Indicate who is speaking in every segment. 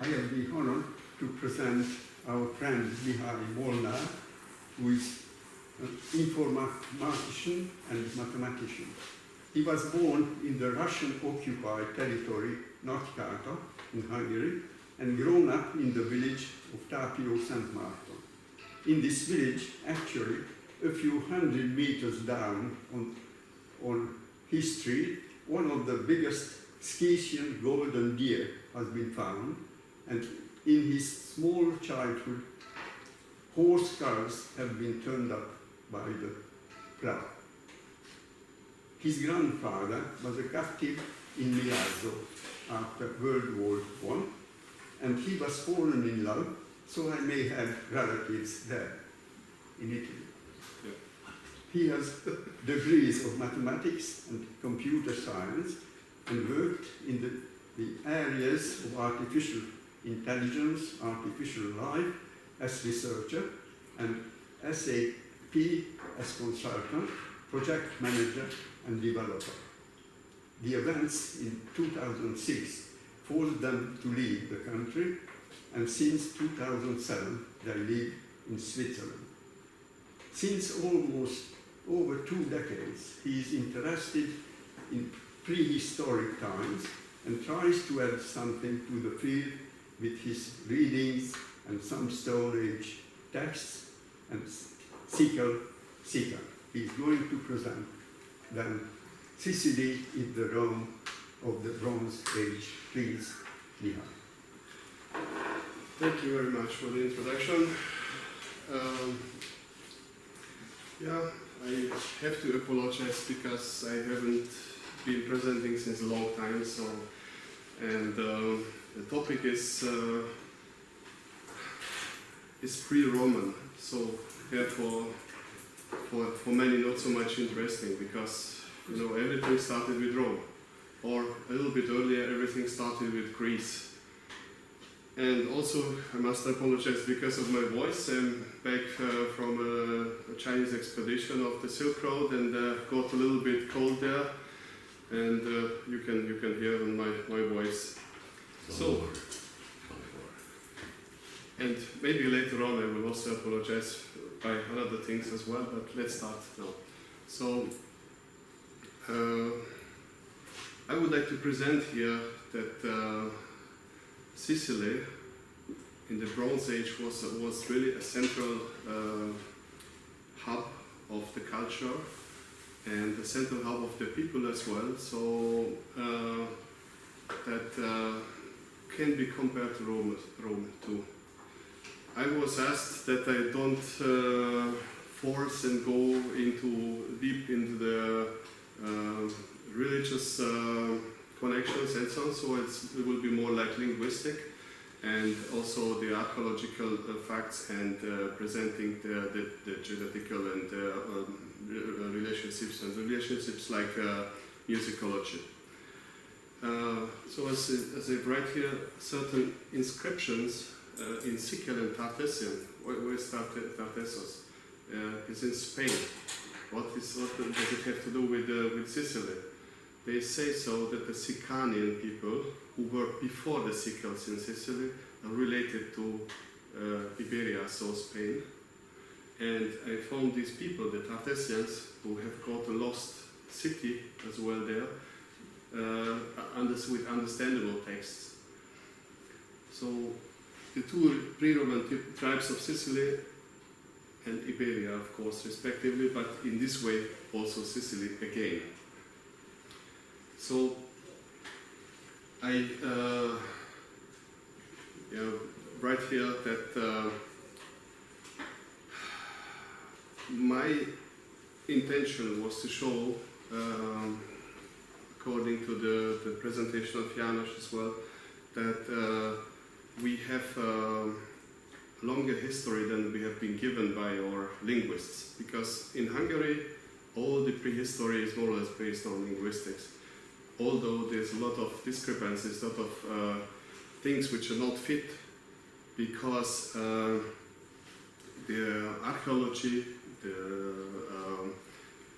Speaker 1: I have the honor to present our friend Mihály Molnár, who is an informatician and mathematician. He was born in the Russian-occupied territory Nagykáta in Hungary and grown up in the village of Szent Márton. In this village, actually, a few hundred meters down on his street, one of the biggest Sicilian golden deer has been found, and in his small childhood, horse skulls have been turned up by the plough. His grandfather was a captive in Milazzo after World War I, and he was fallen in love, so I may have relatives there in Italy. Yeah. He has degrees of mathematics and computer science and worked in the areas of artificial intelligence, artificial life as researcher, and SAP as consultant, project manager, and developer. The events in 2006 forced them to leave the country, and since 2007 they live in Switzerland. Since almost over 2 decades, he is interested in prehistoric times and tries to add something to the field with his readings and some Stone Age texts and Sicel. He is going to present then Sicily is the Rome of the Bronze Age. Please, Mihály.
Speaker 2: Thank you very much for the introduction. I have to apologize because I haven't been presenting since a long time. And the topic is pre-Roman, so therefore for many not so much interesting, because everything started with Rome, or a little bit earlier everything started with Greece. And also I must apologize because of my voice. I'm back from a Chinese expedition of the Silk Road, and got a little bit cold there, and you can hear on my voice. So, and maybe later on I will also apologize by other things as well, but let's start now. So, I would like to present here that Sicily in the Bronze Age was really a central hub of the culture and the central hub of the people as well. So that can be compared to Rome too. I was asked that I don't force and go deep into the religious connections and so on, so it will be more like linguistic, and also the archaeological facts, and presenting the genetical and relationships like musicology. So as I write here, certain inscriptions in Sicel and Tartessian. Where is Tartessos? It's in Spain. What does it have to do with Sicily? They say so that the Sicanian people, who were before the Sicels in Sicily, are related to Iberia, so Spain. And I found these people, the Tartessians, who have got a lost city as well there, with understandable texts. So the two pre-Roman tribes of Sicily and Iberia, of course, respectively, but in this way also Sicily again. So I write here that my intention was to show, according to the presentation of János as well, that we have a longer history than we have been given by our linguists, because in Hungary all the prehistory is more or less based on linguistics, although there's a lot of discrepancies, a lot of things which are not fit, because the archaeology, the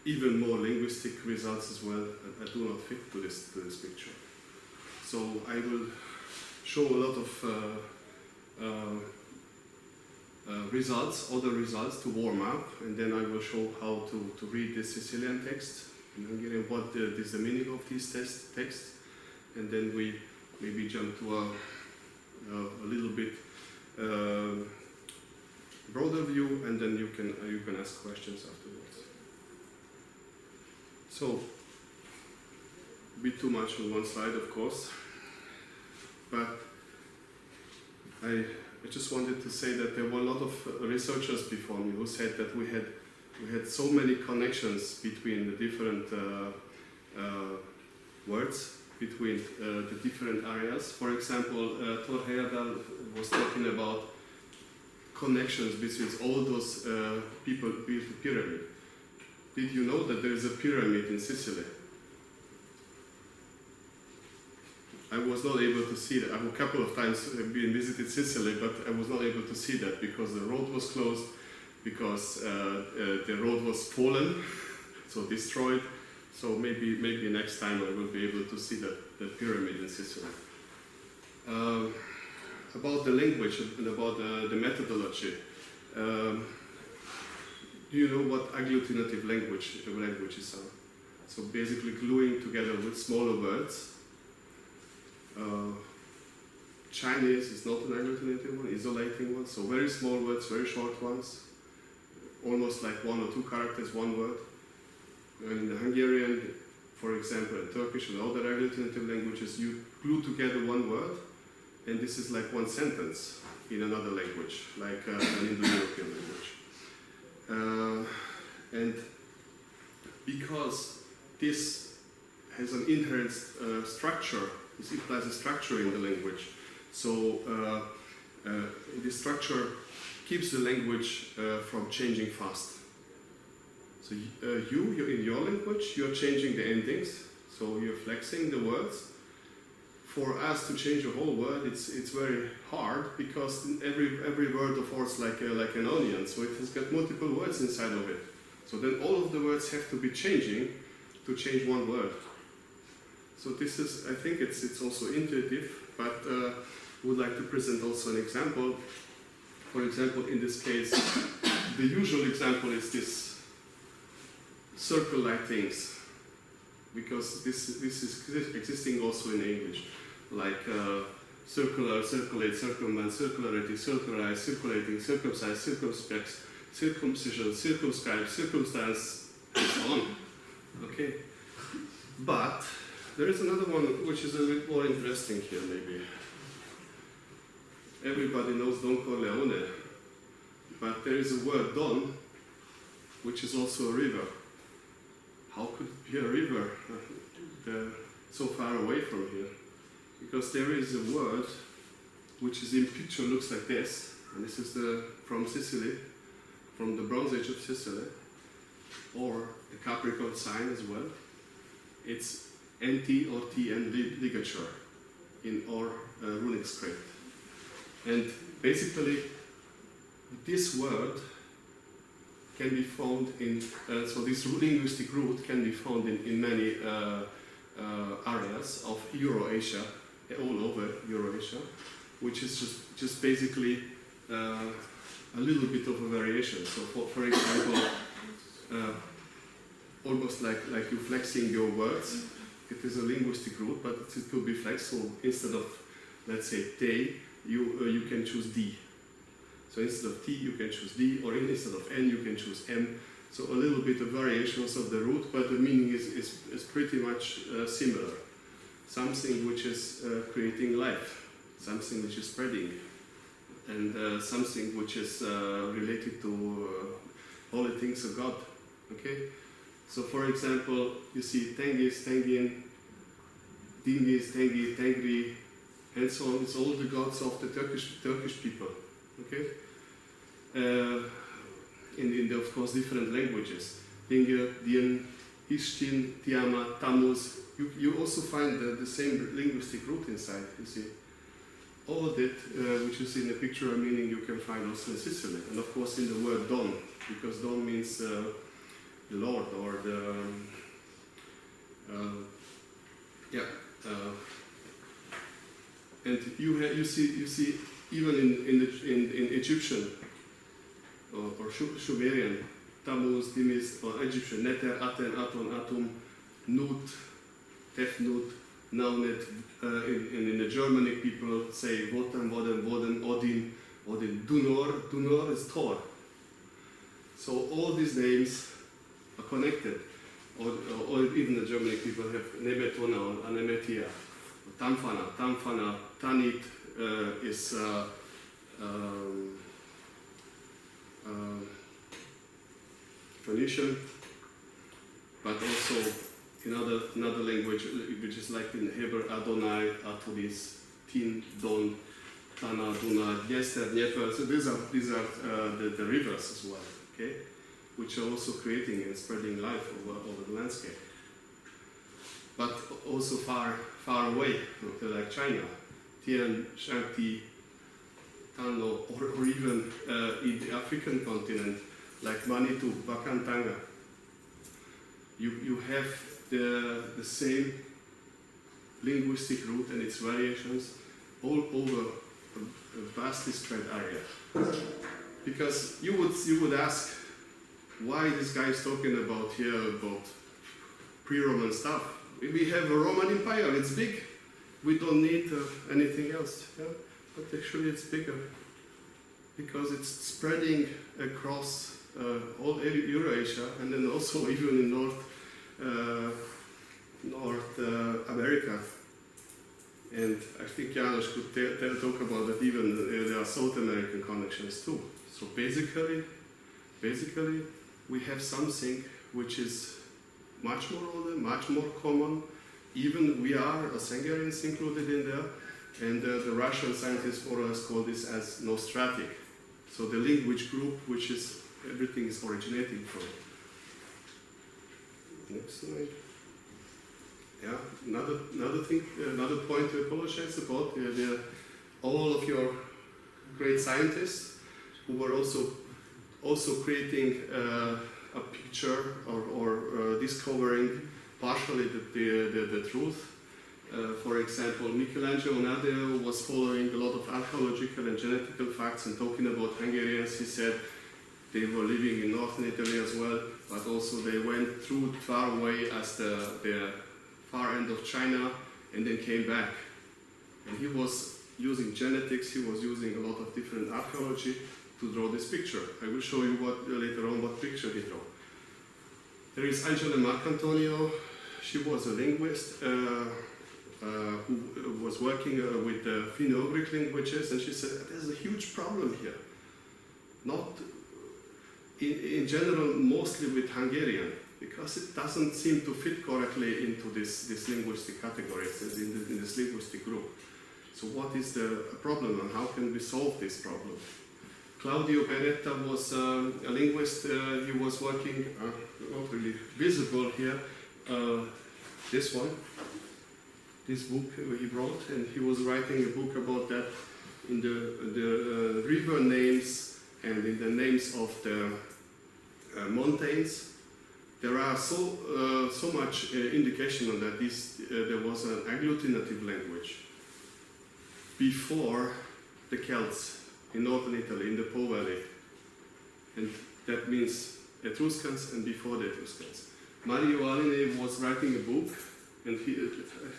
Speaker 2: even more linguistic results as well, do not fit to this picture. So I will show a lot of results, other results to warm up, and then I will show how to read the Sicilian text in Hungarian, what is the meaning of these texts, and then we maybe jump to a little bit broader view, and then you can ask questions afterwards. So, a bit too much on one slide, of course, but I just wanted to say that there were a lot of researchers before me who said that we had so many connections between the different words, between the different areas. For example, Thor Heyerdahl was talking about connections between all those people built the pyramid. Did you know that there is a pyramid in Sicily? I was not able to see that. A couple of times I've been visited Sicily, but I was not able to see that because the road was closed, because the road was fallen, so destroyed. So maybe next time I will be able to see the pyramid in Sicily. About the language and about the methodology. Do you know what agglutinative languages are? So basically gluing together with smaller words. Chinese is not an agglutinative one, isolating one, so very small words, very short ones, almost like one or two characters, one word. And in the Hungarian, for example, in Turkish and other agglutinative languages, you glue together one word, and this is like one sentence in another language, like an Indo-European language. And because this has an inherent structure, this implies a structure in the language. So this structure keeps the language from changing fast. So you in your language, you're changing the endings, so you're flexing the words. For us to change a whole word, it's very hard because every word of course like an onion, so it has got multiple words inside of it. So then all of the words have to be changing to change one word. So this is, I think it's also intuitive, but would like to present also an example. For example, in this case, the usual example is this circle-like things, because this is existing also in English, like circular, circulate, circumvent, circularity, circularize, circulating, circumcise, circumspect, circumcision, circumscribe, circumstance, and so on. Okay, but there is another one which is a bit more interesting here, maybe. Everybody knows Don Corleone, but there is a word Don, which is also a river. How could it be a river so far away from here? Because there is a word which is in picture, looks like this, and this is from Sicily, from the Bronze Age of Sicily, or the Capricorn sign as well. It's NT or TN ligature in our runic script. And basically, this word can be found in, so this linguistic root can be found in many areas of Eurasia, all over Eurasia, which is just basically a little bit of a variation. So for example, almost like you flexing your words, it is a linguistic root, but it could be flexed. So instead of, let's say, te, you can choose d. So instead of t, you can choose d, or instead of n, you can choose m. So a little bit of variations of the root, but the meaning is pretty much similar. Something which is creating life, something which is spreading, and something which is related to holy things of God. Okay? So for example, you see Tengis, Tengin, Dingis, Tengi, Tengri, and so on. It's all the gods of the Turkish people. Okay? In the, of course, different languages. Dinger, Dien, Ishtin, Tiamat, Tammuz. You also find the same linguistic root inside, you see. All of it, which you see in the picture, meaning you can find also in Sicily. And of course in the word Don, because Don means the Lord, or the, And you see even in Egyptian or Sumerian, Tammuz, Timis, or Egyptian, Neter, Aten, Aton, Atum, Nut, Tefnut, Naunet. In the Germanic people say Wotan, Woden, Woden, Odin, Odin, Dunor. Dunor is Thor. So all these names are connected. Or even the Germanic people have Nebetona or Anemetia, Tamfana. Tamfana, Tanit is Phoenician, but also in another language, which is like in Hebrew, Adonai, Atonis, Tin, Don, Tana, Duna, Dniester, Dnieper. So these are the rivers as well, okay, which are also creating and spreading life over the landscape. But also far away, okay, like China, Tian, Shanti, Tano, or even in the African continent, like Manitou, Bakantanga. You have the same linguistic root and its variations all over a vastly spread area. Because you would ask, why this guy is talking about pre-Roman stuff? We have a Roman Empire, it's big. We don't need anything else. Yeah? But actually it's bigger because it's spreading across all Eurasia and then also even in North America. And I think Janos could talk about that even there are South American connections too. So basically we have something which is much more older, much more common. Even we are as Hungarians included in there, and the Russian scientists for us call this as Nostratic. So the language group, which is everything is originating from. Next slide. Yeah, another thing, another point to apologize about. All of your great scientists who were also creating a picture or discovering partially the truth. For example, Michelangelo Nadeo was following a lot of archaeological and genetical facts and talking about Hungarians. He said they were living in northern Italy as well, but also they went through far away as the far end of China and then came back. And he was using genetics, he was using a lot of different archaeology to draw this picture. I will show you later on what picture he drew. There is Angela Marcantonio. She was a linguist who was working with the Finno-Ugric languages, and she said there's a huge problem here. Not in general, mostly with Hungarian, because it doesn't seem to fit correctly into this linguistic categories, in this linguistic group. So what is the problem and how can we solve this problem? Claudio Beretta was a linguist. He was working, not really visible here, this book he wrote, and he was writing a book about that in the river names and in the names of the mountains. There are so much indication on that there was an agglutinative language before the Celts in northern Italy, in the Po Valley, and that means Etruscans and before the Etruscans. Mario Aline was writing a book, and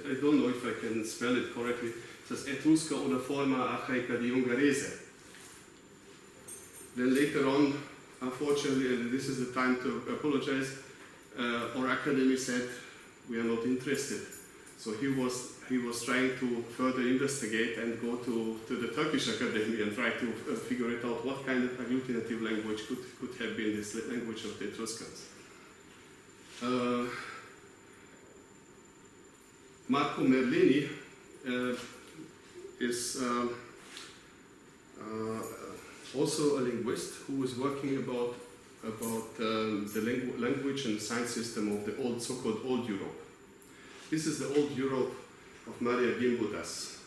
Speaker 2: I don't know if I can spell it correctly, it says Etrusca una forma archaica di Ungherese. Then later on, unfortunately, and this is the time to apologize, our academy said we are not interested. So he was trying to further investigate and go to the Turkish Academy and try to figure it out what kind of agglutinative language could have been this language of the Etruscans. Marco Merlini is also a linguist who was working about the language and science system of the so-called Old Europe. This is the Old Europe of Maria Gimbutas,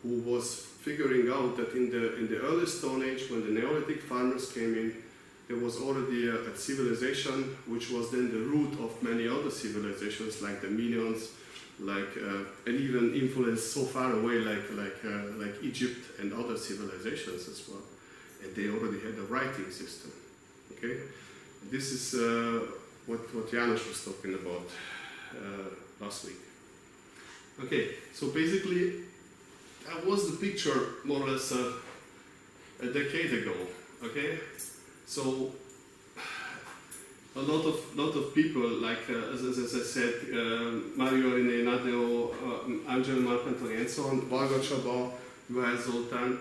Speaker 2: who was figuring out that in the early Stone Age, when the Neolithic farmers came in, there was already a civilization which was then the root of many other civilizations like the Minoans and even influenced so far away like Egypt and other civilizations as well. And they already had a writing system. Okay, this is what Janusz was talking about last week. Okay, so basically that was the picture more or less a decade ago. Okay, so a lot of people, like as I said, Mario René Nadeo, Angel Marpentori, and so on, Varga Csaba, Juhász Zoltán,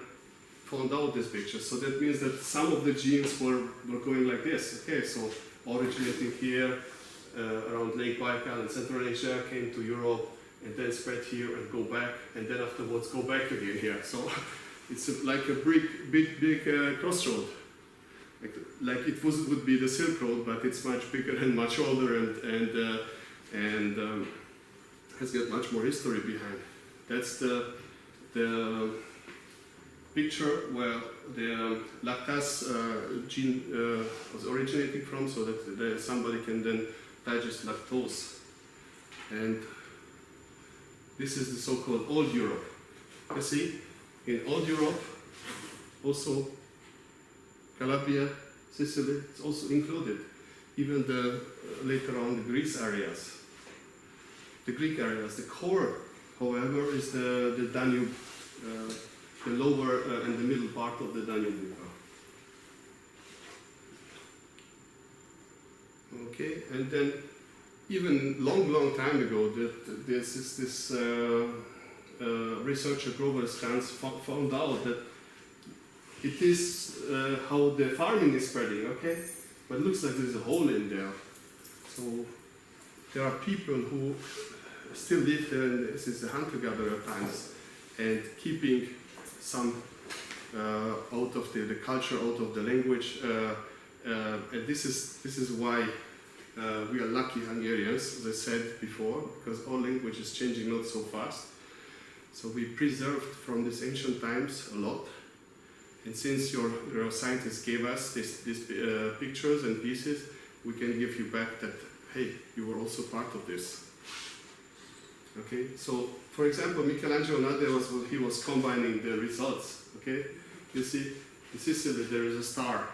Speaker 2: found out this picture. So that means that some of the genes were going like this. Okay, so originating here around Lake Baikal in Central Asia, came to Europe, and then spread here and go back, and then afterwards go back again here. So it's like a big crossroad. Like it would be the Silk Road, but it's much bigger and much older, and has got much more history behind. That's the picture where the lactase gene was originating from, so that somebody can then digest lactose. And this is the so-called Old Europe. You see, in Old Europe, also Calabria, Sicily, it's also included. Even later on the Greece areas, the Greek areas. The core, however, is the Danube, the lower and the middle part of the Danube River. Okay, and then even long time ago, this researcher Grover Stans found out that it is how the farming is spreading, okay? But it looks like there's a hole in there. So there are people who still live there since the hunter-gatherer times and keeping some out of the culture, out of the language. And this is why we are lucky Hungarians, as I said before, because our language is changing not so fast. So we preserved from these ancient times a lot. And since your scientists gave us these pictures and pieces, we can give you back that, hey, you were also part of this. Okay, so for example, Michelangelo Nadeo was combining the results. Okay, you see, in Sicily there is a star.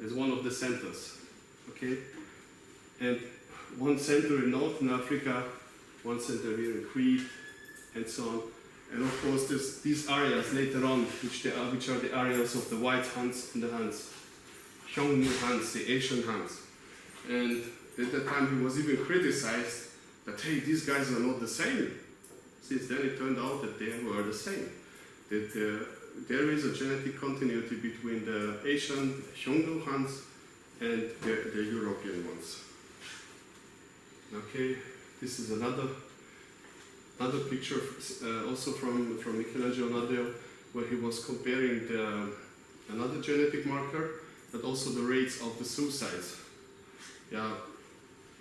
Speaker 2: It's one of the centers. Okay, and one center in Northern Africa, one center here in Crete, and so on. And of course, there's these areas later on, which are the areas of the white Huns and the Huns, Xiongnu Huns, the Asian Huns. And at that time, he was even criticized that, hey, these guys are not the same. Since then, it turned out that they were the same. That there is a genetic continuity between the Asian Xiongnu Huns and the European ones. Okay, this is another picture, also from Michelangelo Nadeo, where he was comparing another genetic marker, but also the rates of the suicides. Yeah,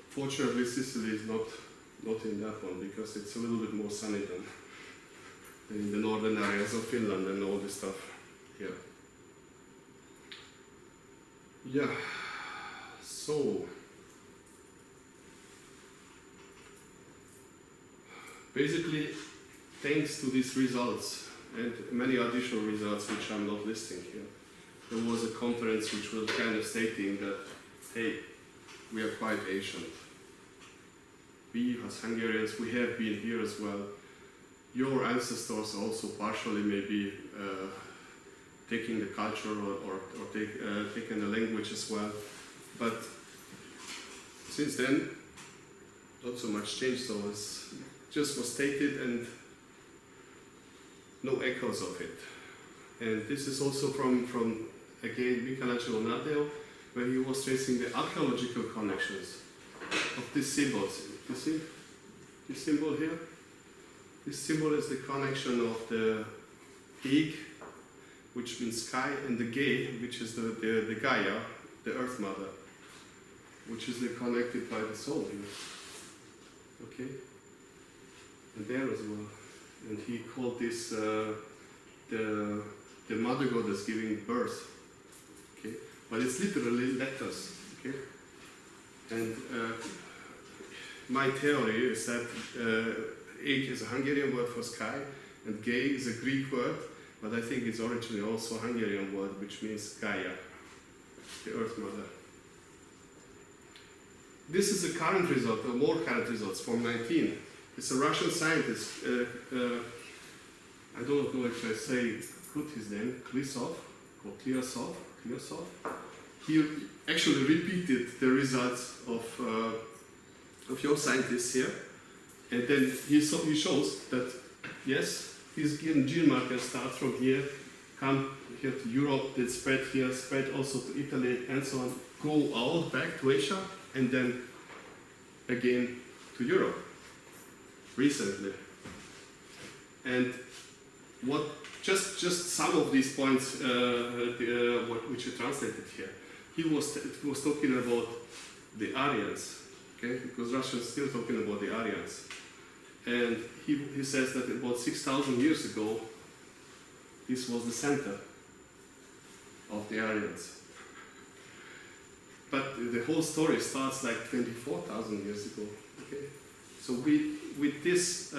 Speaker 2: fortunately Sicily is not in that one, because it's a little bit more sunny than in the northern areas of Finland and all this stuff here. Yeah, so basically, thanks to these results and many additional results which I'm not listing here, there was a conference which was kind of stating that, hey, we are quite ancient. We as Hungarians, we have been here as well. Your ancestors also partially maybe taking the culture or taking the language as well. But since then, not so much changed, so it's just was stated and no echoes of it. And this is also from again Michelangelo Nadeo, where he was tracing the archaeological connections of these symbols. You see this symbol here? This symbol is the connection of the Ig, which means sky, and the Ge, which is the Gaia, the Earth Mother, which is connected by the soul here. Okay? And there as well. And he called this the mother goddess giving birth. Okay? But it's literally letters. Okay? And my theory is that age is a Hungarian word for sky, and gay is a Greek word, but I think it's originally also a Hungarian word, which means Gaia, the Earth Mother. This is a current result, or more current results from 19. It's a Russian scientist, I don't know if I say good his name, Klisov, or Kliasov. He actually repeated the results of your scientists here, and then he shows that yes, these gene markers start from here, come here to Europe, then spread here, spread also to Italy, and so on, go out back to Asia, and then again to Europe recently. And what just some of these points which you translated here. He was talking about the Aryans, okay? Because Russians are still talking about the Aryans. And he says that about 6,000 years ago, this was the center of the Aryans. But the whole story starts like 24,000 years ago. Okay? So with this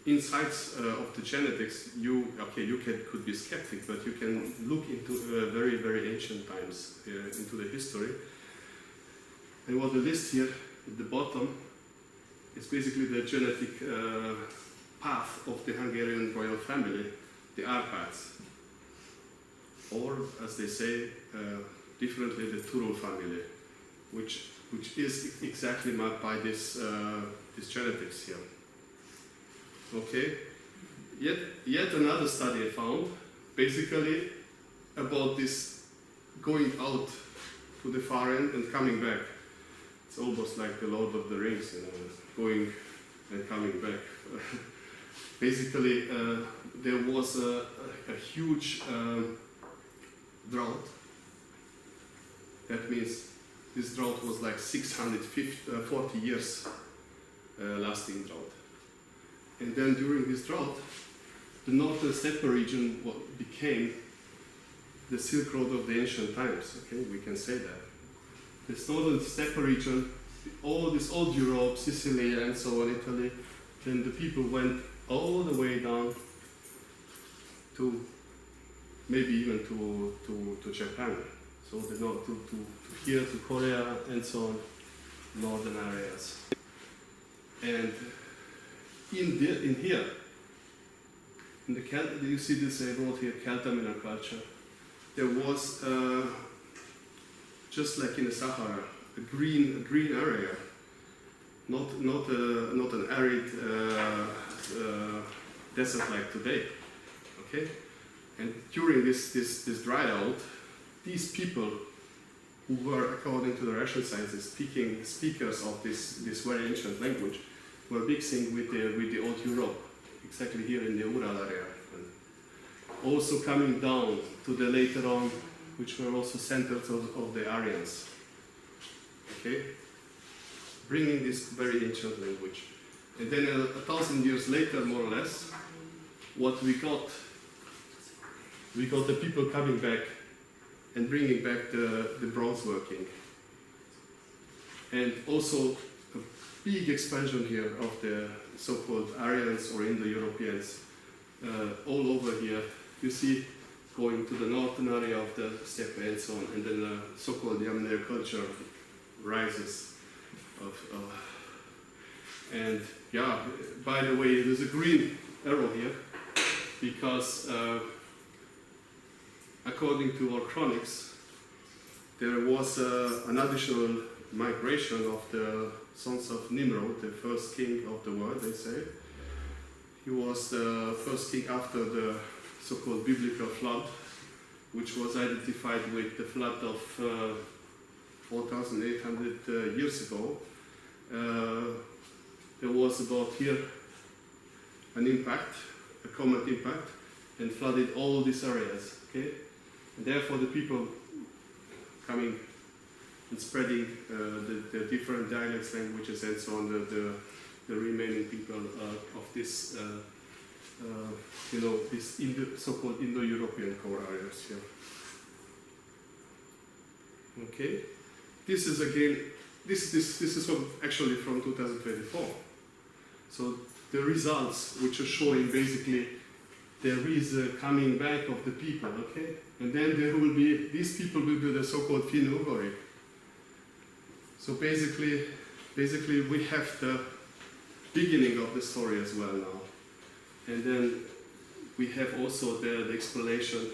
Speaker 2: insights of the genetics, could be skeptic, but you can look into very, very ancient times, into the history. And what we list here at the bottom is basically the genetic path of the Hungarian royal family, the Árpáds, or as they say differently, the Turul family, which is exactly mapped by this genetics here. Okay. Yet another study I found, basically about this going out to the far end and coming back. It's almost like the Lord of the Rings, going and coming back. Basically, there was a huge drought. That means this drought was like 640 years lasting drought. And then during this drought, the northern steppe region became the Silk Road of the ancient times. Okay, we can say that. This northern steppe region, all this old Europe, Sicily, and so on, Italy. Then the people went all the way down to maybe even to Japan. So they go to here, to Korea, and so on, northern areas. And in here, in the you see this, I wrote here, Celtamina culture. There was, just like in the Sahara, a green area, not an arid desert like today. Okay, and during this dry out, these people who were, according to the Russian scientists, speakers of this very ancient language, were mixing with the old Europe, exactly here in the Ural area. And also coming down to the later on, which were also centers of the Aryans. Okay? Bringing this very ancient language. And then 1,000 years later, more or less, what we got the people coming back and bringing back the bronze working. And also a big expansion here of the so-called Aryans or Indo-Europeans all over here. You see, going to the northern area of the steppe and so on, and then the so-called Yamnaya culture rises. And yeah, by the way, there's a green arrow here because according to our chronics, there was an additional migration of the sons of Nimrod, the first king of the world, they say. He was the first king after the so-called biblical flood, which was identified with the flood of 4,800 years ago. There was about here an impact, a comet impact, and flooded all these areas. Okay, and therefore the people coming and spreading the different dialects, languages, and so on, the remaining people of this, this so-called Indo-European core areas here. Okay, this is again this is actually from 2024. So the results which are showing basically there is a coming back of the people, okay? And then there will be, these people will be the so-called Finn-Ugaric. So basically we have the beginning of the story as well now. And then we have also the explanation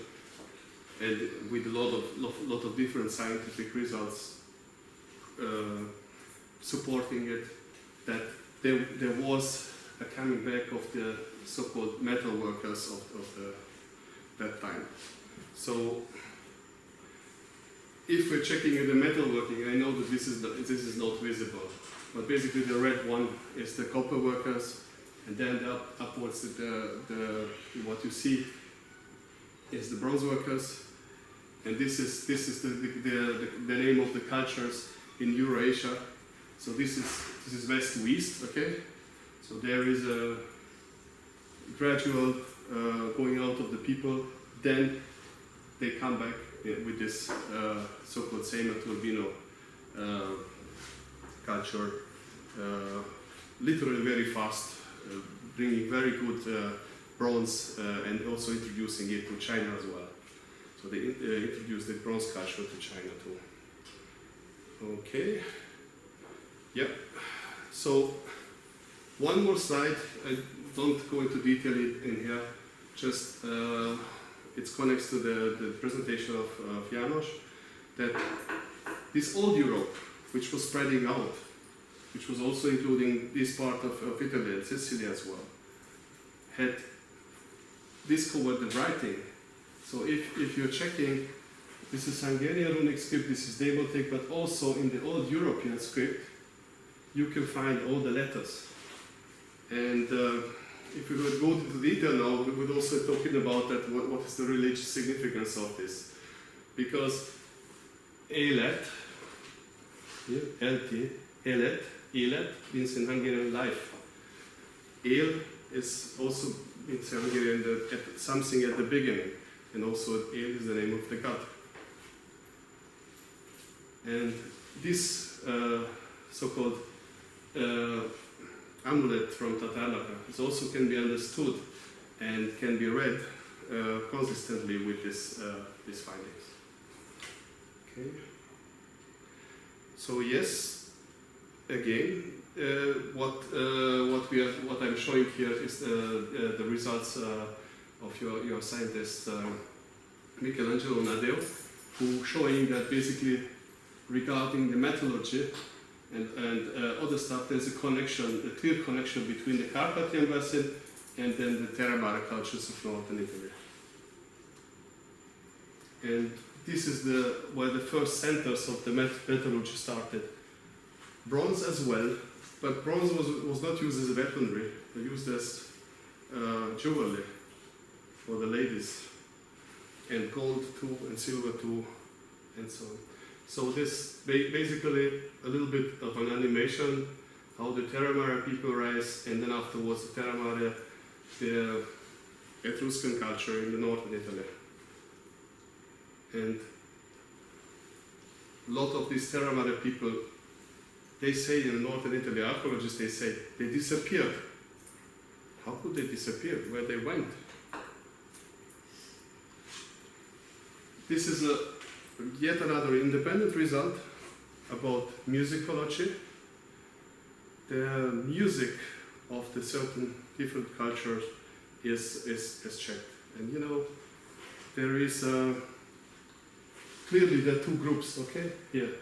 Speaker 2: and with a lot of different scientific results supporting it, that there was a coming back of the so-called metal workers of that time. So if we're checking the metalworking, I know that this is not visible, but basically the red one is the copper workers, and then upwards what you see is the bronze workers, and this is the name of the cultures in Eurasia. So this is west to east, okay? So there is a gradual going out of the people, then they come back with this so-called Sejma Turbino culture, literally very fast, bringing very good bronze and also introducing it to China as well. So they introduced the bronze culture to China too. Okay, yep. So one more slide, I don't go into detail in here, just it connects to the presentation of János, that this old Europe, which was spreading out, which was also including this part of Italy and Sicily as well, had discovered the writing. So if you're checking, this is Hungarian runic script, this is Demotic, but also in the old European script, you can find all the letters. And if we would go into detail now, we would also talking about that. What is the religious significance of this? Because élet, élet means in Hungarian life. Él is also means in Hungarian something at the beginning, and also él is the name of the god. And this so-called amulet from Tatarlaka also can be understood and can be read consistently with these findings. Okay. So yes, again, what I'm showing here is the results of your scientist Michelangelo Nadeo, who showing that basically regarding the metallurgy and other stuff, there's a clear connection between the Carpathian Basin and then the Terra Mare cultures of northern Italy. And this is where the first centers of the metallurgy started. Bronze as well, but bronze was not used as a weaponry, but used as jewelry for the ladies, and gold too, and silver too, and so on. So this basically a little bit of an animation, how the Terra Mare people rise, and then afterwards the Terra Mare, the Etruscan culture in the northern Italy. And a lot of these Terra Mare people, they say in northern Italy, archaeologists, they say they disappeared. How could they disappear? Where they went? This is yet another independent result about musicology. The music of the certain different cultures is checked. And you know, there is clearly the two groups, okay, here.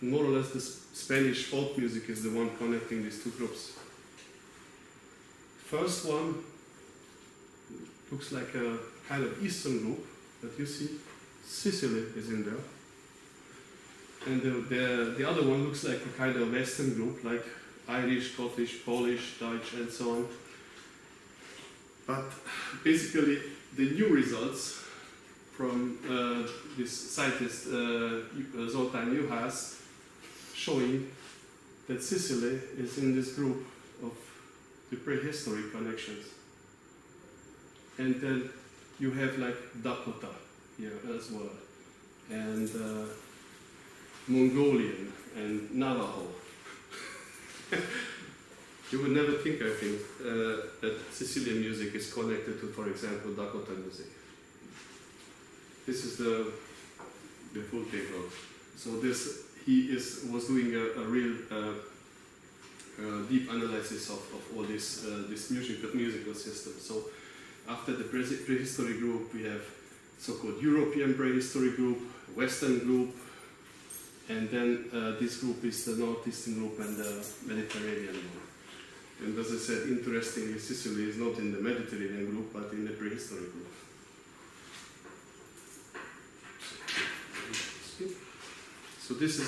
Speaker 2: More or less the Spanish folk music is the one connecting these two groups. First one looks like a kind of Eastern group, but you see Sicily is in there. And the other one looks like a kind of Western group, like Irish, Scottish, Polish, Dutch, and so on. But basically, the new results from this scientist Zoltán Juhász showing that Sicily is in this group of the prehistoric connections. And then you have like Dakota here as well. And Mongolian, and Navajo. You would never think, I think, that Sicilian music is connected to, for example, Dakota music. This is the full table. So he was doing a real deep analysis of all this musical system. So after the prehistory group, we have so-called European prehistory group, Western group, and then this group is the Northeastern group and the Mediterranean group. And as I said, interestingly, Sicily is not in the Mediterranean group, but in the prehistory group. So this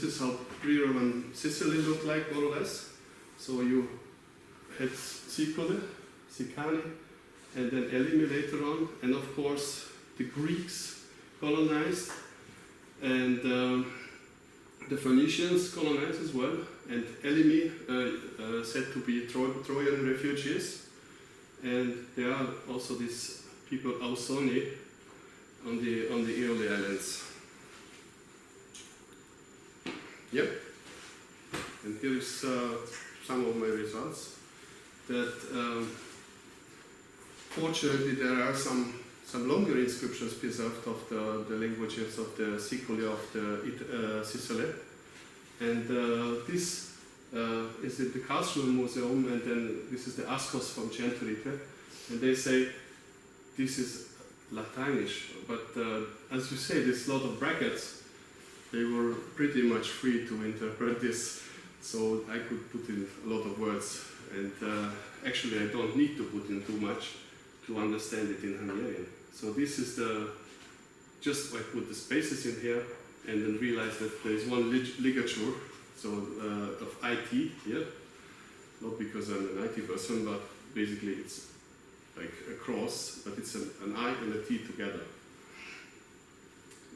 Speaker 2: is how pre-Roman Sicily looked like, more or less. So you had Sicily, Sicani, and then Elimi later on, and of course the Greeks colonized, and the Phoenicians colonized as well, and Elimi said to be Trojan refugees, and there are also these people Ausoni on the Aeole Islands. Yep. And here is some of my results. That fortunately there are some longer inscriptions preserved of the languages of the Sicily of the Sicily, and this is in the Cultural Museum, and then this is the Ascos from Centurice, and they say this is Latinish, but as you say, there's a lot of brackets. They were pretty much free to interpret this, so I could put in a lot of words, and actually I don't need to put in too much to understand it in Hungarian. So this is just I put the spaces in here, and then realize that there is one ligature, so of IT here, not because I'm an IT person, but basically it's like a cross, but it's an I and a T together.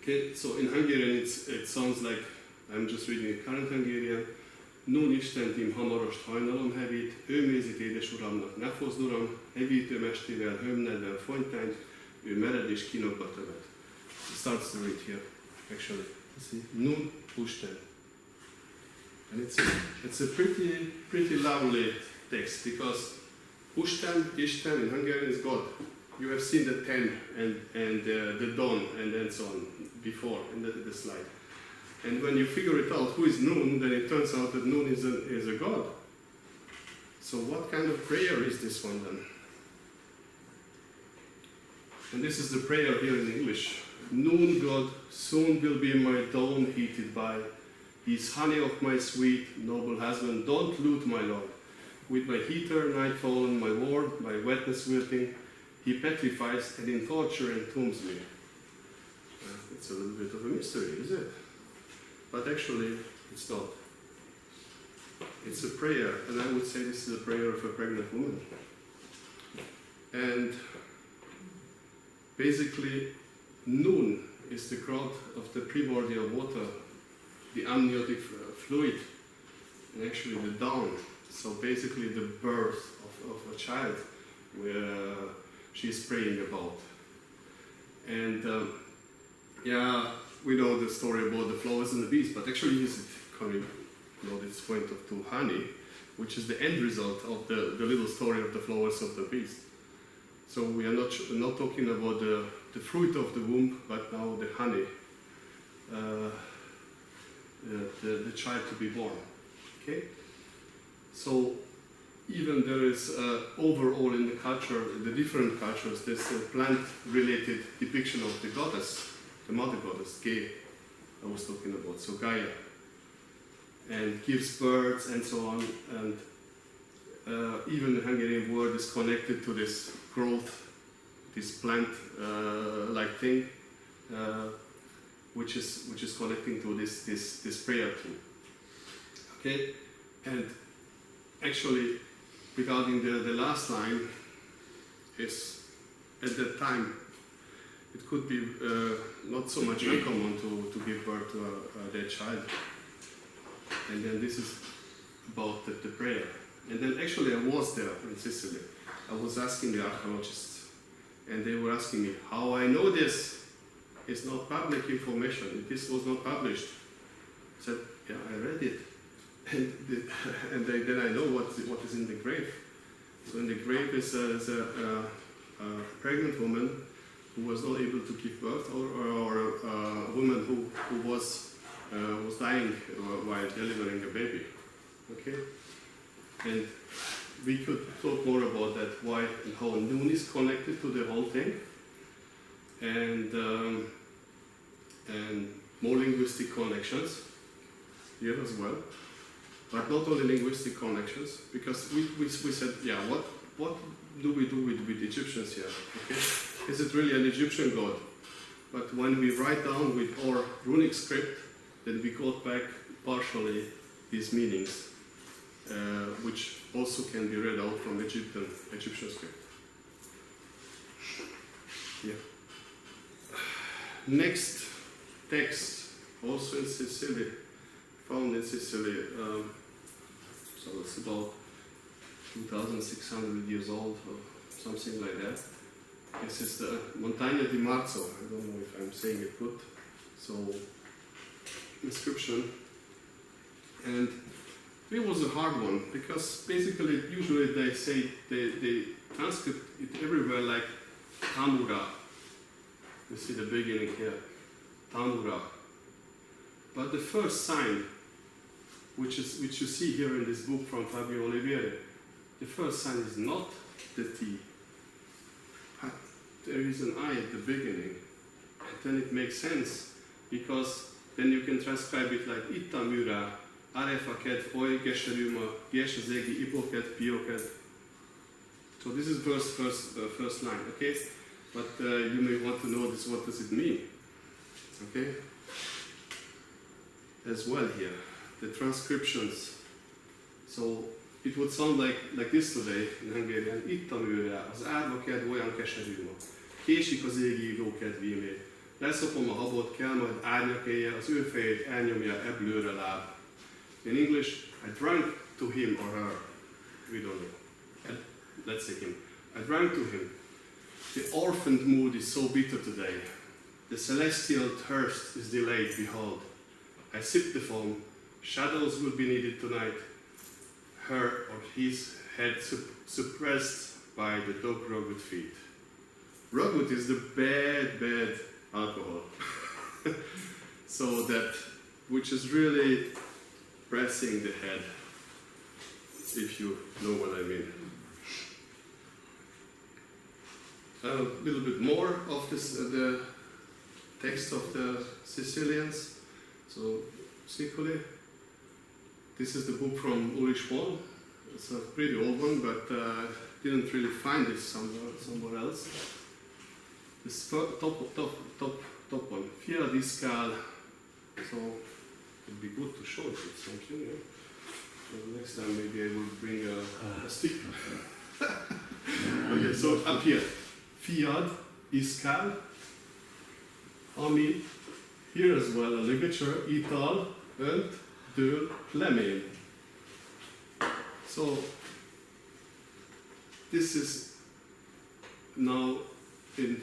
Speaker 2: Okay, so in Hungarian it sounds like, I'm just reading a current Hungarian, Nun Istentim hamarost hajnalom hevít, ő mézít édesuramnak ne fozd uram, hevítőmestével hömnedben fonytányt, ő mered és kínokba tövet. It starts to read here, actually. See? Nun Usten. And it's a pretty lovely text, because Usten, Isten in Hungarian is God. You have seen the ten and the dawn and so on before in the slide. And when you figure it out who is Nun, then it turns out that Nun is a god. So what kind of prayer is this one then? And this is the prayer here in English. Nun God, soon will be my dawn heated by. He's honey of my sweet, noble husband, don't loot my lord. With my heater, nightfall, and my ward, my wetness wilting, he petrifies and in torture entombs me. It's a little bit of a mystery, is it? But actually, it's not. It's a prayer, and I would say this is a prayer of a pregnant woman. And basically, Nun is the god of the primordial water, the amniotic fluid, and actually the dawn. So basically the birth of a child where she's praying about. And yeah, we know the story about the flowers and the bees, but actually he's coming, this point to honey, which is the end result of the little story of the flowers of the bees. So we are not talking about the fruit of the womb, but now the honey, the child to be born. Okay? So even there is overall in the culture, the different cultures, there's a plant-related depiction of the goddess, the mother goddess, Ge, I was talking about, so Gaia, and gives birds and so on, and even the Hungarian word is connected to this growth, this plant-like thing, which is connecting to this prayer too. Okay, and actually, regarding the last line, is at that time it could be not so much uncommon to give birth to a dead child. And then this is about the prayer. And then actually I was there in Sicily. I was asking the archaeologists, and they were asking me how I know this. It's not public information. This was not published. said, yeah, I read it. And then I know what is in the grave. So in the grave is a pregnant woman who was not able to give birth, or a woman who was dying while delivering a baby. Okay? And we could talk more about that, why and how noon is connected to the whole thing, and more linguistic connections here as well. But not only linguistic connections, because we said, yeah, what do we do with Egyptians here? Okay? Is it really an Egyptian god? But when we write down with our runic script, then we got back partially these meanings, which also can be read out from Egyptian script. Yeah. Next text, also in Sicily, found in Sicily. So it's about 2,600 years old or something like that. This is the Montagna di Marzo. I don't know if I'm saying it good. So, inscription. And it was a hard one because basically, usually they say they transcript it everywhere like tamura. You see the beginning here, tamura. But the first sign, which you see here in this book from Fabio Olivieri, the first sign is not the T. There is an I at the beginning. And then it makes sense, because then you can transcribe it like Itamura, Arefaket, Oy, Gesheruma, Geshazegi, Ipoket, Pioket. So this is first line, okay? But you may want to know this, what does it mean? Okay? As well here. The transcriptions. So it would sound like this today in Hungarian. Itt a műre, az árva kedv olyan keserű ma. Késik az égi író kedvémé. Leszopom a habot, kell majd árnyakéje, az ő fejét elnyomja eblőre láb. In English, I drank to him or her. We don't know. Let's say him. I drank to him. The orphaned mood is so bitter today. The celestial thirst is delayed, behold. I sip the foam. Shadows will be needed tonight. Her or his head suppressed by the dog rogut feet. Rogut is the bad alcohol. So that, which is really pressing the head, if you know what I mean. A little bit more of this, the text of the Sicilians. So, Sicily. This is the book from Ulrich Moll. It's a pretty old one, but didn't really find this somewhere else. This top one, Fia Discal. So it'd be good to show it with something. Yeah? So next time maybe I will bring a stick. Okay, so up here, Fiad Iskal, ami here as well a ligature, ital, önt, dől, lemén. So this is now in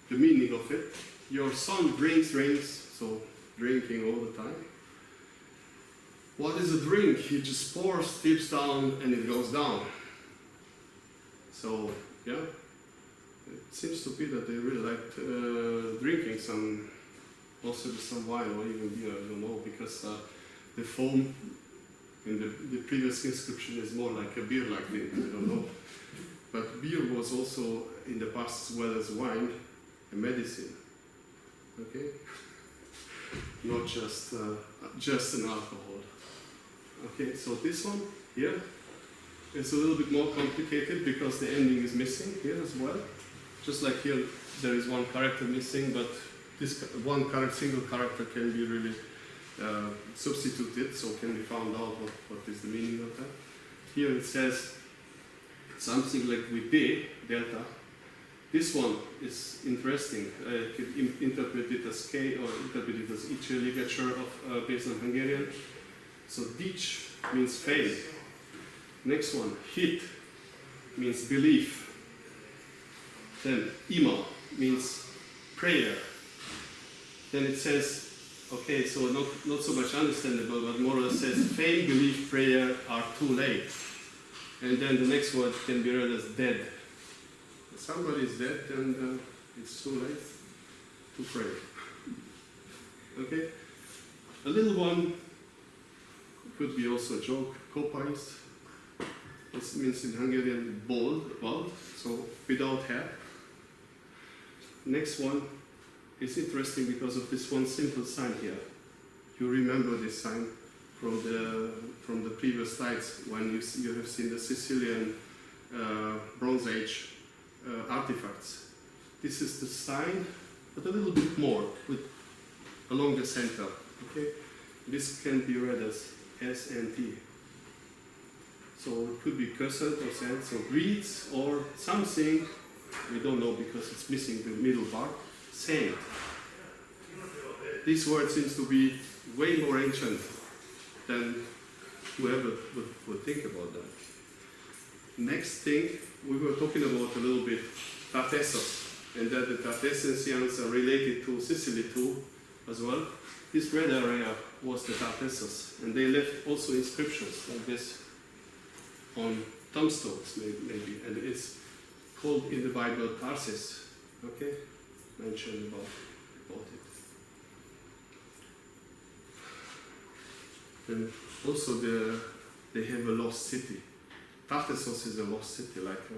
Speaker 2: the meaning of it. Your son drinks, so drinking all the time. What is a drink? He just pours, tips down, and it goes down. So, yeah, it seems to be that they really liked drinking some, possibly some wine or even beer, I don't know, because the foam in the previous inscription is more like a beer-like thing, I don't know. But beer was also, in the past as well as wine, a medicine, okay? Not just an alcohol. Okay, so this one here is a little bit more complicated because the ending is missing here as well. Just like here, there is one character missing, but this one single character can be really substituted, so can be found out what is the meaning of that. Here it says something like with D, delta. This one is interesting. I could interpret it as K or interpret it as each ligature of based on Hungarian. So dich means faith. Next one, hit means belief. Then ima means prayer. Then it says okay, so not so much understandable, but more or less says faith, belief, prayer are too late. And then the next word can be read as dead. If somebody is dead, then it's too late to pray. Okay? A little one could be also a joke. Kopais. This means in Hungarian bald, so without hair. Next one is interesting because of this one simple sign here. You remember this sign from the previous slides when you have seen the Sicilian Bronze Age artifacts. This is the sign, but a little bit more along the center. Okay, this can be read as S and T. So it could be cursed or said, so reads or something. We don't know because it's missing the middle part. Saint. This word seems to be way more ancient than whoever would think about that. Next thing, we were talking about a little bit Tartessos, and that the Tartessians are related to Sicily too, as well. This red area was the Tartessos, and they left also inscriptions like this on tombstones, maybe, and it's called in the Bible Tarsus, okay, mentioned about it. And also they have a lost city. Tartessos is a lost city, like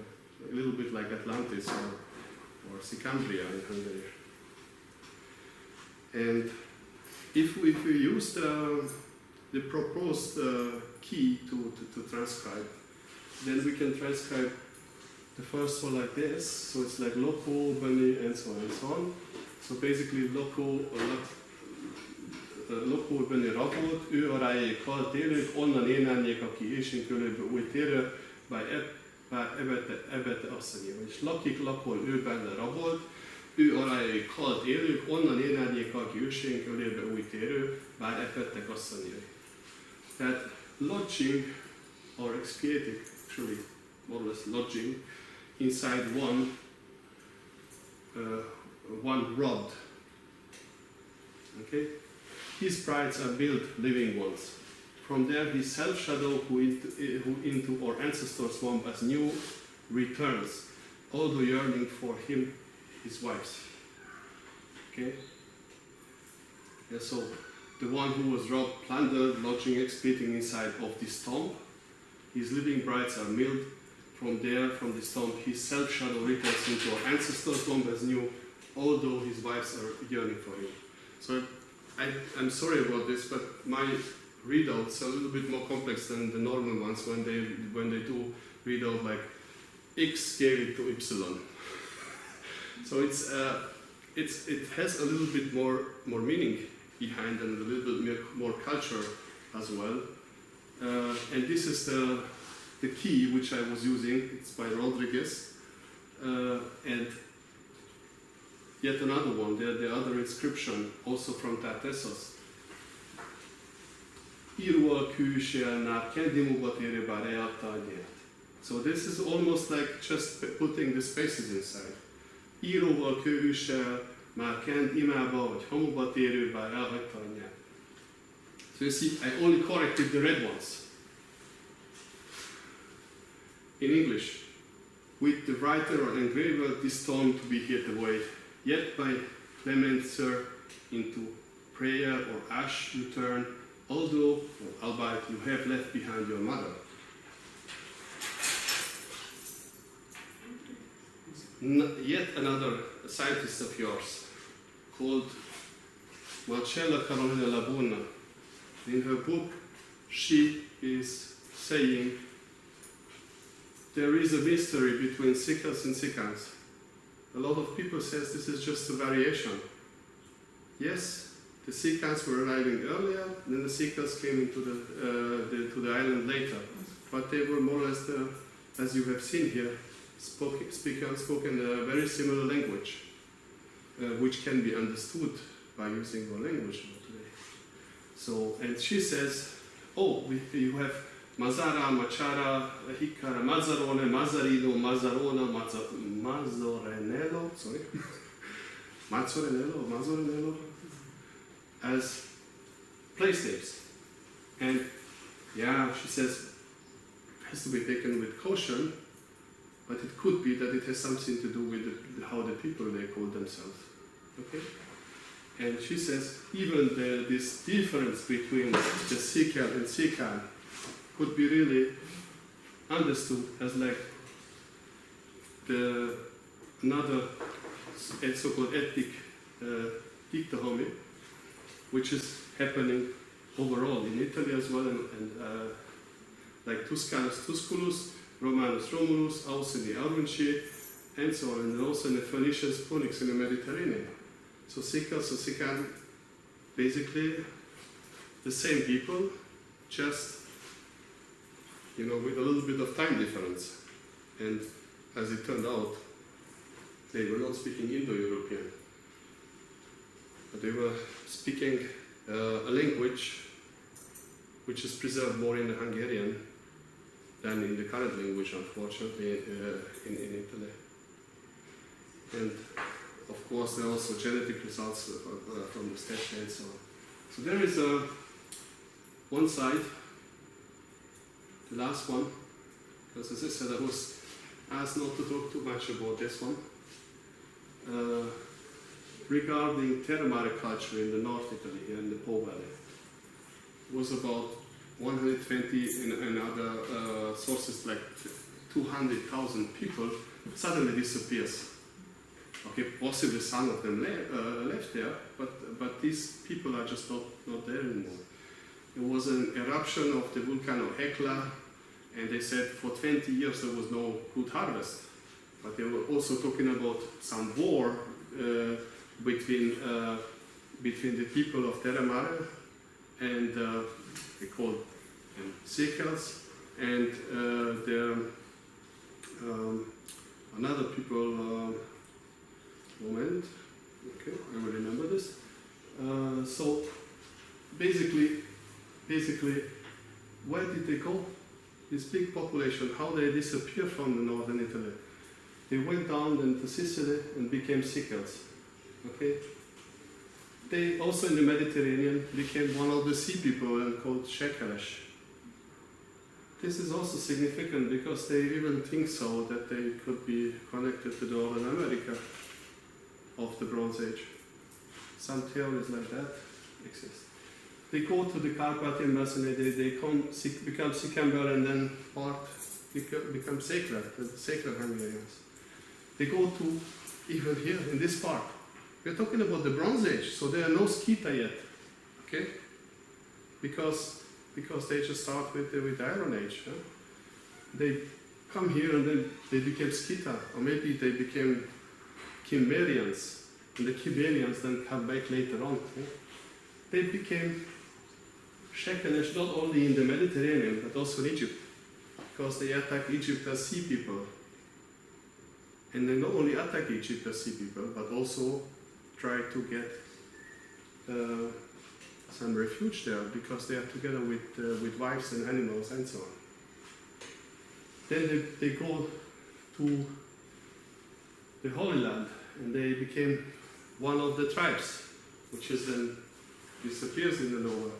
Speaker 2: a little bit like Atlantis or Calabria in Hungary. And if we use the proposed key to transcribe, then we can transcribe the first one like this. So it's like loco, bunny, and so on and so on. So basically loco bunny rabolt, ő a rájék halt élők, onnan énelnyék, aki ésinkölőből új térő, bár ebete asszonyé. Vagyis lakik, lakol, ő benne rabolt, ő a rájék halt élők, onnan énelnyék, aki ősinkölőből új térő, bár ebettek asszonyé. Tehát lodging or expiating, actually more or less lodging inside one rod. Okay? His brides are built living ones. From there his self-shadow who into our ancestors' womb as new returns, although yearning for him, his wives. Okay? Yeah, so the one who was robbed, plundered, lodging, expiating inside of this tomb, his living brides are milled. From there, from this tomb, his self-shadow returns into our ancestors' womb as new, although his wives are yearning for him. So I'm sorry about this, but my readouts are a little bit more complex than the normal ones when they do readout like X gave to Y. So it has a little bit more meaning behind and a little bit more culture as well. And this is the key which I was using. It's by Rodriguez, and yet another one, the other inscription, also from Tartessos. Íróval külsélnál kendimóba térő bár elhagyta a nyert. So this is almost like just putting the spaces inside. Íróval külsel már kend imába vagy hamuba térő bár elhagyta a nyert. So you see, I only corrected the red ones. In English, with the writer or engraver, this stone to be hid away. Yet by clemencer into prayer or ash you turn, although, or albeit you have left behind your mother. Yet another scientist of yours, called Marcella Carolina Labuna, in her book, she is saying there is a mystery between Sicels and Sicans. A lot of people says this is just a variation. Yes, the Sicans were arriving earlier, then the Sicels came into to the island later. But they were more or less, as you have seen here, spoken a very similar language, which can be understood by using our language today. So, and she says, oh, you have Mazara, Machara, Hikara, Mazzarone, Mazzarino, Mazzarona, Mazzorenello, sorry, Mazzorenello, as place names. And yeah, she says, it has to be taken with caution, but it could be that it has something to do with how the people they call themselves. Okay? And she says even this difference between the Sicel and Sicily could be really understood as like another so-called ethnic dichotomy, which is happening overall in Italy as well, and like Tuscanus Tusculus, Romanus Romulus, Ausini Aurinci, and so on, and also in the Phoenicians, Punics in the Mediterranean. So Sicily, basically the same people, just with a little bit of time difference. And as it turned out, they were not speaking Indo-European, but they were speaking a language which is preserved more in the Hungarian than in the current language, unfortunately, in Italy. And of course, there are also genetic results from the statue and so on. So there is one side, the last one, because as I said, I was asked not to talk too much about this one, regarding Terra Mare culture in the North Italy, here in the Po Valley. It was about 120 in other sources, like 200,000 people suddenly disappears. Okay, possibly some of them left there, but these people are just not there anymore. There was an eruption of the volcano Hekla, and they said for 20 years there was no good harvest. But they were also talking about some war between the people of Terra Mare and they called them Sicels, and another people. Moment, okay, I will remember this. So basically, where did they go? This big population, how they disappeared from the northern Italy? They went down into Sicily and became Sicels. Okay. They also in the Mediterranean became one of the sea people and called Shekeresh. This is also significant because they even think so that they could be connected to Northern America of the Bronze Age. Some theories like that exist. They go to the Carpathian Basin, they become Sicamber and then become sacred, the sacred Hungarians. They go to even here in this part. We're talking about the Bronze Age, so there are no Skita yet, okay? Because they just start with the Iron Age. Huh? They come here and then they became Skita, or maybe they became Cimmerians, and the Cimmerians then come back later on. Okay? They became Shekeresh not only in the Mediterranean, but also in Egypt, because they attack Egypt as sea people. And they not only attack Egypt as sea people, but also try to get some refuge there, because they are together with wives and animals and so on. Then they go to the Holy Land, and they became one of the tribes, which is then disappears in the Nova,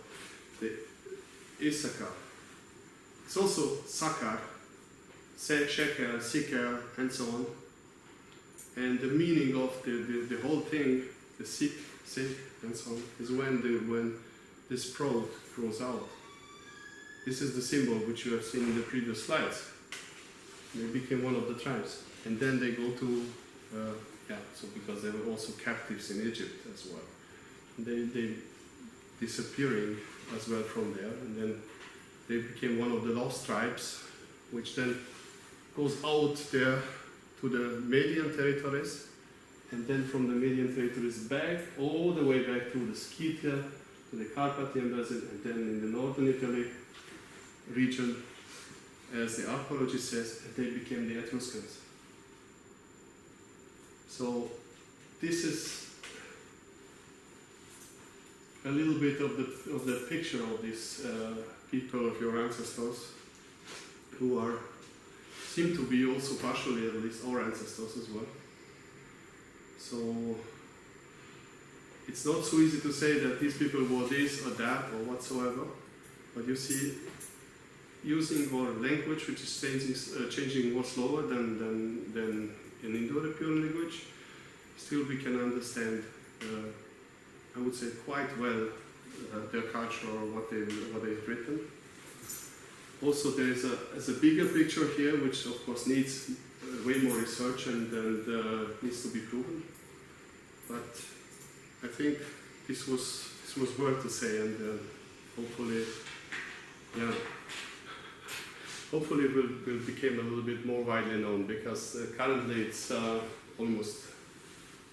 Speaker 2: the Issachar. It's also Sakar, Sheker, Sikar, and so on. And the meaning of the whole thing, the Sik, and so on, is when this sprout grows out. This is the symbol which you have seen in the previous slides. They became one of the tribes. And then they go to so because they were also captives in Egypt as well. They disappearing as well from there, and then they became one of the lost tribes, which then goes out there to the Median territories, and then from the Median territories back, all the way back to the Scythia, to the Carpathian Basin, and then in the northern Italy region, as the archaeology says, they became the Etruscans. So this is a little bit of the picture of these people of your ancestors, who seem to be also partially at least our ancestors as well. So it's not so easy to say that these people were this or that or whatsoever. But you see, using our language, which is changing more slower than an Indo-European language, still we can understand, I would say, quite well their culture or what they've written. Also, there's a bigger picture here, which of course needs way more research and needs to be proven. But I think this was worth to say, and hopefully, yeah, hopefully it will become a little bit more widely known, because currently it's almost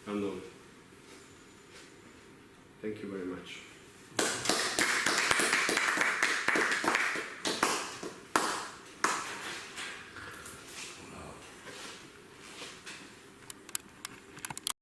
Speaker 2: unknown. Thank you very much.